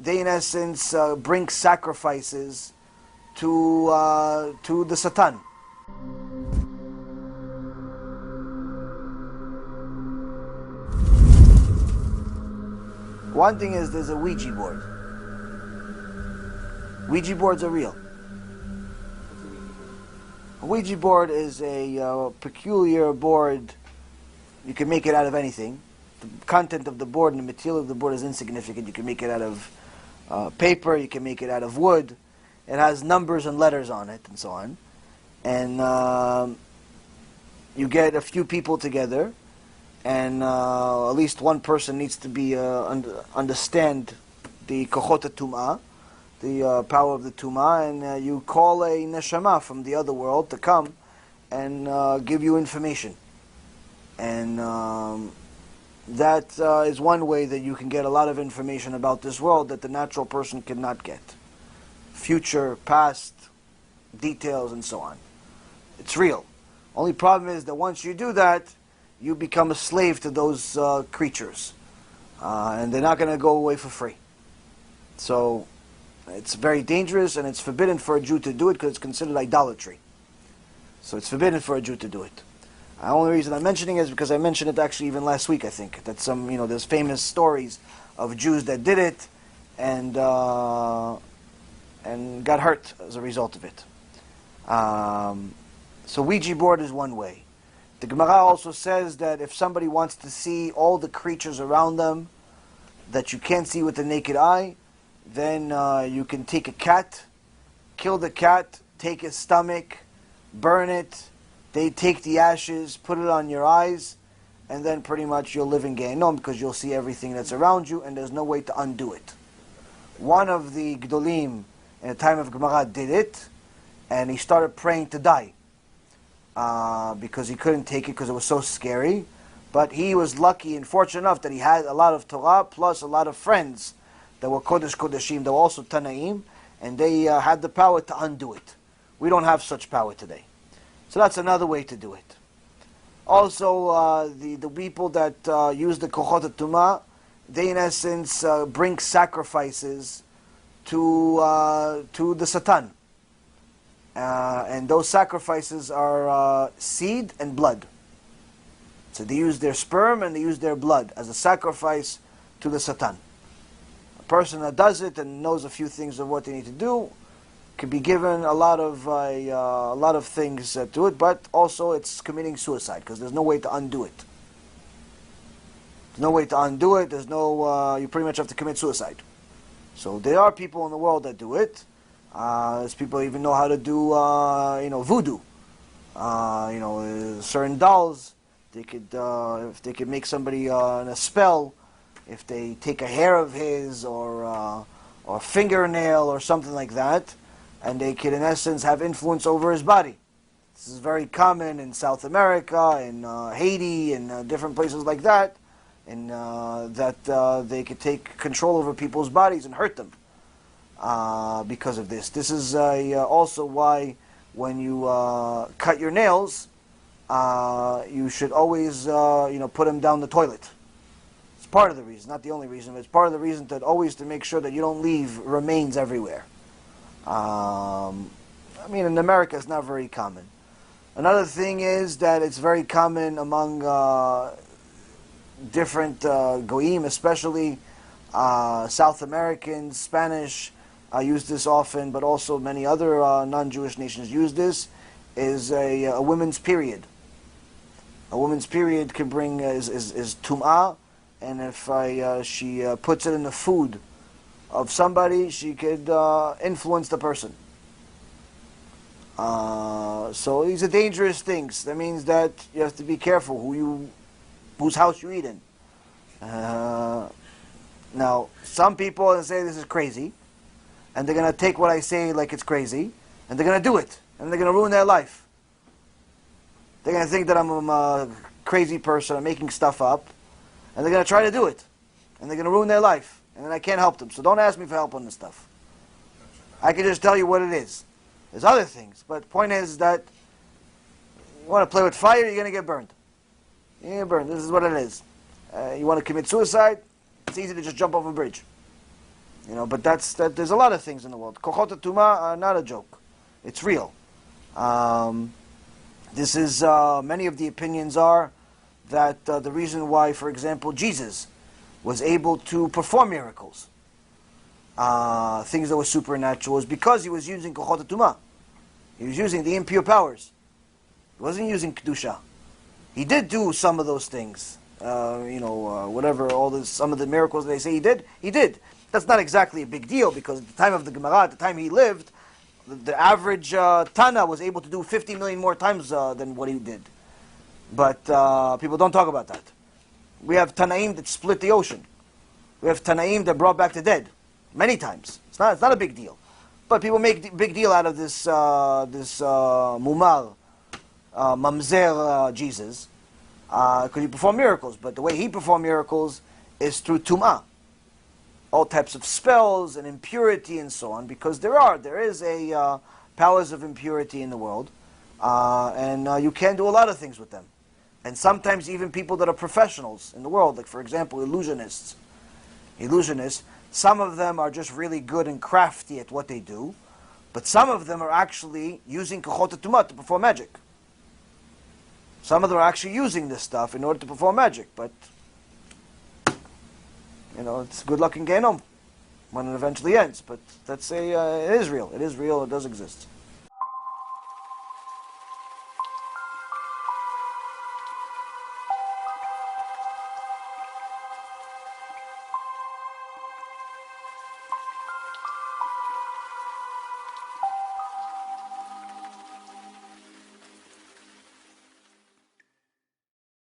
they in essence bring sacrifices to the Satan. One thing is there's a Ouija board. Ouija boards are real. A Ouija board is a peculiar board. You can make it out of anything. The content of the board and the material of the board is insignificant. You can make it out of paper, you can make it out of wood. It has numbers and letters on it and so on. And you get a few people together, and at least one person needs to be understand the kochot tum'ah, the power of the tum'ah, and you call a neshama from the other world to come and give you information. And that is one way that you can get a lot of information about this world that the natural person cannot get. Future, past, details, and so on. It's real. Only problem is that once you do that, you become a slave to those creatures. And they're not going to go away for free. So, it's very dangerous, and it's forbidden for a Jew to do it because it's considered idolatry. So it's forbidden for a Jew to do it. The only reason I'm mentioning it is because I mentioned it actually even last week, I think. That there's famous stories of Jews that did it and got hurt as a result of it. So Ouija board is one way. The Gemara also says that if somebody wants to see all the creatures around them that you can't see with the naked eye, then you can take a cat, kill the cat, take his stomach, burn it. They take the ashes, put it on your eyes, and then pretty much you'll live in Gehinnom because you'll see everything that's around you and there's no way to undo it. One of the Gdolim in the time of Gemara did it, and he started praying to die because he couldn't take it because it was so scary. But he was lucky and fortunate enough that he had a lot of Torah plus a lot of friends that were Kodesh Kodeshim, that were also Tanaim, and they had the power to undo it. We don't have such power today. So that's another way to do it. Also, the people that use the kochot tumah, they in essence bring sacrifices to the Satan. And those sacrifices are seed and blood. So they use their sperm and they use their blood as a sacrifice to the Satan. A person that does it and knows a few things of what they need to do could be given a lot of things to it, but also it's committing suicide because there's no way to undo it. There's no way to undo it. There's no. You pretty much have to commit suicide. So there are people in the world that do it. There's people that even know how to do voodoo. Certain dolls. They could if they could make somebody in a spell. If they take a hair of his or a fingernail or something like that, and they could, in essence, have influence over his body. This is very common in South America, in Haiti, and different places like that, and that they could take control over people's bodies and hurt them because of this. This is also why when you cut your nails, you should always put them down the toilet. It's part of the reason, not the only reason, but it's part of the reason that always to make sure that you don't leave remains everywhere. In America it's not very common. Another thing is that it's very common among different goyim, especially South Americans, Spanish use this often, but also many other non-Jewish nations use this, is a women's period. A woman's period can bring is tum'ah, and if she puts it in the food of somebody, she could influence the person. So these are dangerous things. That means that you have to be careful whose house you eat in. Now, some people say this is crazy, and they're going to take what I say like it's crazy, and they're going to do it, and they're going to ruin their life. They're going to think that I'm a crazy person, I'm making stuff up, and they're going to try to do it, and they're going to ruin their life. And then I can't help them. So don't ask me for help on this stuff. I can just tell you what it is. There's other things. But the point is that you want to play with fire, you're going to get burned. You're going to get burned. This is what it is. You want to commit suicide, it's easy to just jump off a bridge. But there's a lot of things in the world. Kochot Tuma are not a joke. It's real. This is many of the opinions are that the reason why, for example, Jesus was able to perform miracles, things that were supernatural, is because he was using Kochot Tuma. He was using the impure powers. He wasn't using Kedusha. He did do some of those things. Whatever, some of the miracles they say he did. That's not exactly a big deal, because at the time of the Gemara, at the time he lived, the average Tana was able to do 50 million more times than what he did. But people don't talk about that. We have Tanaim that split the ocean. We have Tanaim that brought back the dead many times. It's not a big deal. But people make a big deal out of this Mumar, Mamzer Jesus, because he performed miracles. But the way he performed miracles is through Tum'ah. All types of spells and impurity and so on, because there is a powers of impurity in the world, and you can do a lot of things with them. And sometimes even people that are professionals in the world, like for example illusionists, some of them are just really good and crafty at what they do, but some of them are actually using Kochot Tumah to perform magic. Some of them are actually using this stuff in order to perform magic, but it's good luck in Gehenom when it eventually ends. But let's say it is real. It is real. It does exist.